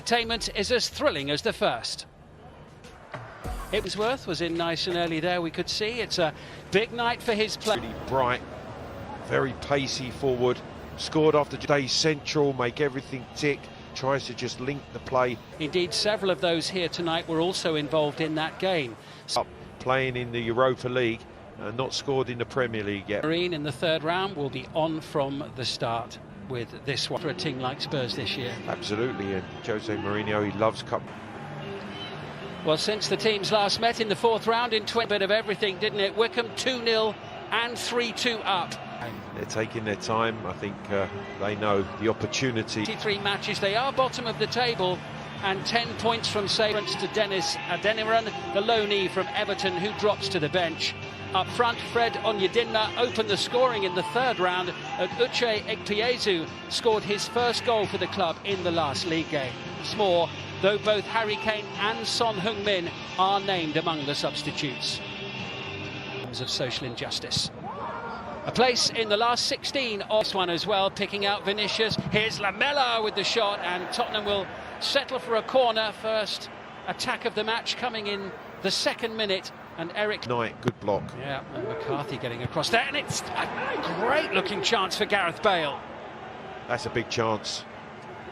entertainment is as thrilling as the first. Hipsworth was in nice and early there, we could see. It's a big night for his play. Really bright, very pacey forward, scored after today's central, make everything tick, tries to just link the play. Indeed, several of those here tonight were also involved in that game. Up playing in the Europa League, not scored in the Premier League yet. Marine in the third round will be on from the start with this one for a team like Spurs this year. Absolutely, and Jose Mourinho, he loves cup. Well, since the teams last met in the fourth round in 20, bit of everything, didn't it? Wickham 2-0 and 3-2 up. They're taking their time. I think they know the opportunity. 23 matches, they are bottom of the table, and 10 points from Sabrance to Dennis Adeniran, the loanee from Everton, who drops to the bench. Up front, Fred Onyedinma opened the scoring in the third round, and Uche Ekpiezu scored his first goal for the club in the last league game. More, though both Harry Kane and Son Heung-min are named among the substitutes. In terms of social injustice. A place in the last 16 of this one as well, picking out Vinicius. Here's Lamela with the shot, and Tottenham will settle for a corner. First attack of the match coming in the second minute, and Eric Knight, good block. Yeah, and McCarthy getting across there, and it's a great looking chance for Gareth Bale. That's a big chance.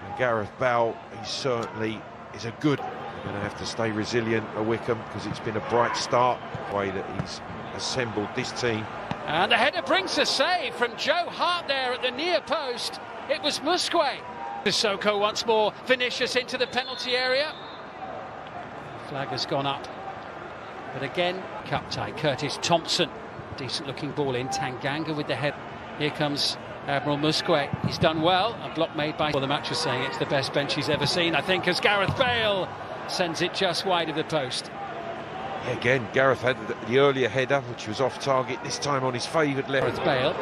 And Gareth Bale, he certainly is a good. They're going to have to stay resilient at Wickham because it's been a bright start. The way that he's assembled this team. And the header brings a save from Joe Hart there at the near post. It was Musque. Sissoko once more, Vinicius into the penalty area. Flag has gone up. But again, cup tie, Curtis Thompson. Decent looking ball in, Tanganga with the head. Here comes Admiral Musque. He's done well. A block made by... Well, the match was saying it's the best bench he's ever seen, I think, as Gareth Bale sends it just wide of the post. Yeah, again, Gareth had the earlier header, which was off target, this time on his favoured left. Gareth Bale.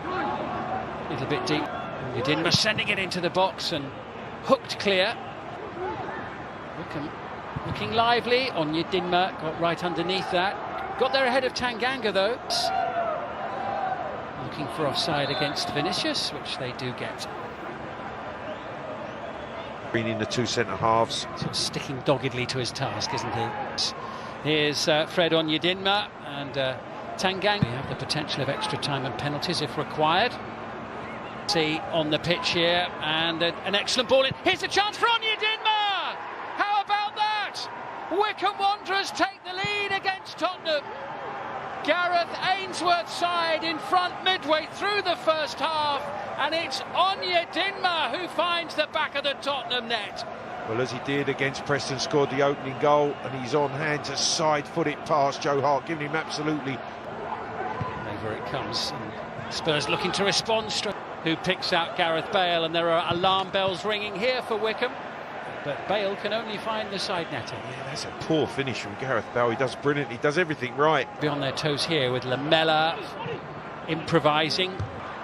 A little bit deep. Onyedinma sending it into the box and hooked clear. Wickham looking lively. Onyedinma got right underneath that. Got there ahead of Tanganga, though. Looking for offside against Vinicius, which they do get. Been in the two centre-halves. Sort of sticking doggedly to his task, isn't he? Here's Fred Onyedinma and Tanganga. We have the potential of extra time and penalties if required. See on the pitch here, and an excellent ball in. Here's a chance for Onyedinma! How about that? Wickham Wanderers take the lead against Tottenham. Gareth Ainsworth's side in front midway through the first half, and it's Onyedinma who finds the back of the Tottenham net. Well, as he did against Preston, scored the opening goal, and he's on hand to side-foot it past Joe Hart, giving him absolutely... Over it comes, and Spurs looking to respond. Who picks out Gareth Bale, and there are alarm bells ringing here for Wickham. But Bale can only find the side netting. Yeah, that's a poor finish from Gareth Bale. He does brilliantly, he does everything right. Be on their toes here with Lamela improvising.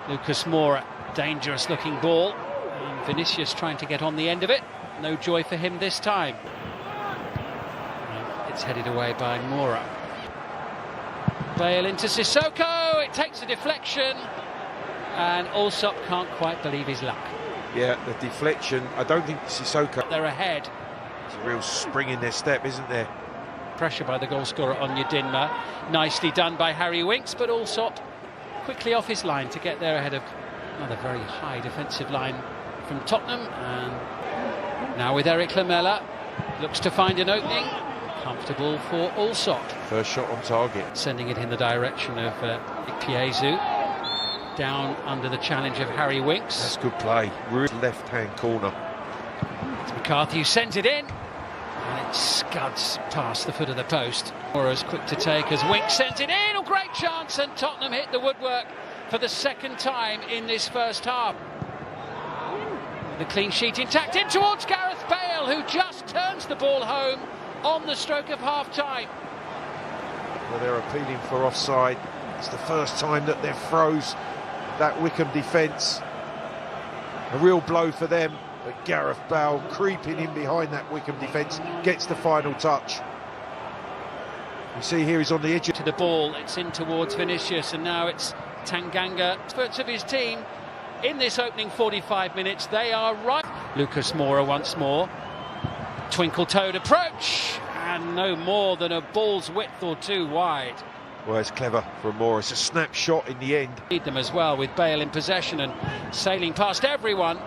Lucas Moura, dangerous looking ball. And Vinicius trying to get on the end of it. No joy for him this time. And it's headed away by Moura. Bale into Sissoko. It takes a deflection. And Allsop can't quite believe his luck. Yeah, the deflection, I don't think Sissoko... They're ahead. There's a real spring in their step, isn't there? Pressure by the goalscorer Onyedinma. Nicely done by Harry Winks, but Allsop quickly off his line to get there ahead of another very high defensive line from Tottenham. And now with Eric Lamela, looks to find an opening. Comfortable for Allsop. First shot on target. Sending it in the direction of Ekpiezu. Down under the challenge of Harry Winks. That's good play. Left-hand corner. It's McCarthy who sends it in. And it scuds past the foot of the post. Mora's quick to take as Winks sends it in. A great chance, and Tottenham hit the woodwork for the second time in this first half. The clean sheet intact in towards Gareth Bale, who just turns the ball home on the stroke of half-time. Well, they're appealing for offside. It's the first time that they've froze that Wickham defence. A real blow for them, but Gareth Bale creeping in behind that Wickham defence gets the final touch. You see here he's on the edge to the ball. It's in towards Vinicius, and now it's Tanganga. Experts of his team in this opening 45 minutes. They are right. Lucas Moura once more. Twinkle-toed approach, and no more than a ball's width or two wide. Well, it's clever from Moore. It's a snapshot in the end. Lead them as well, with Bale in possession and sailing past everyone.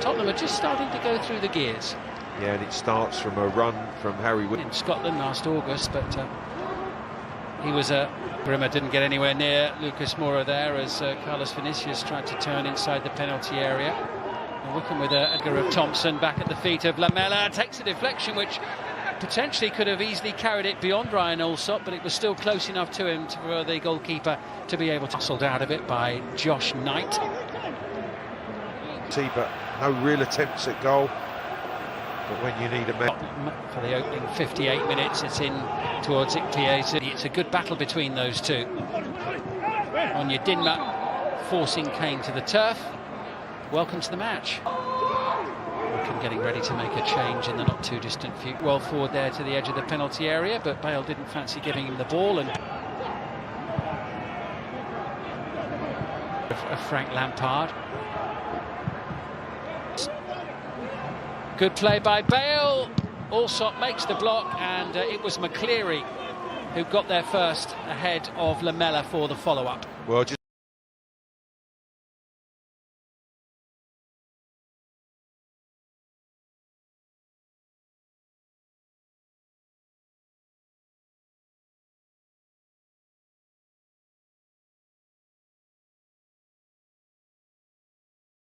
Tottenham are just starting to go through the gears. Yeah, and it starts from a run from Harry Wood In Scotland last August, but he was Brimmer didn't get anywhere near Lucas Moura there as Carlos Vinicius tried to turn inside the penalty area. And Wickham with Edgar of Thompson back at the feet of Lamela, takes a deflection which potentially could have easily carried it beyond Ryan Allsop, but it was still close enough to him for the goalkeeper to be able to hustled out of it by Josh Knight. But no real attempts at goal. But when you need a man For the opening 58 minutes, it's in towards Ikpeazu. It's a good battle between those two. Onyedinma forcing Kane to the turf. Welcome to the match. Wickham getting ready to make a change in the not too distant future. Well forward there to the edge of the penalty area, but Bale didn't fancy giving him the ball, and of Frank Lampard. Good play by Bale. Allsop makes the block, and it was McCleary who got there first ahead of Lamela for the follow-up. well, just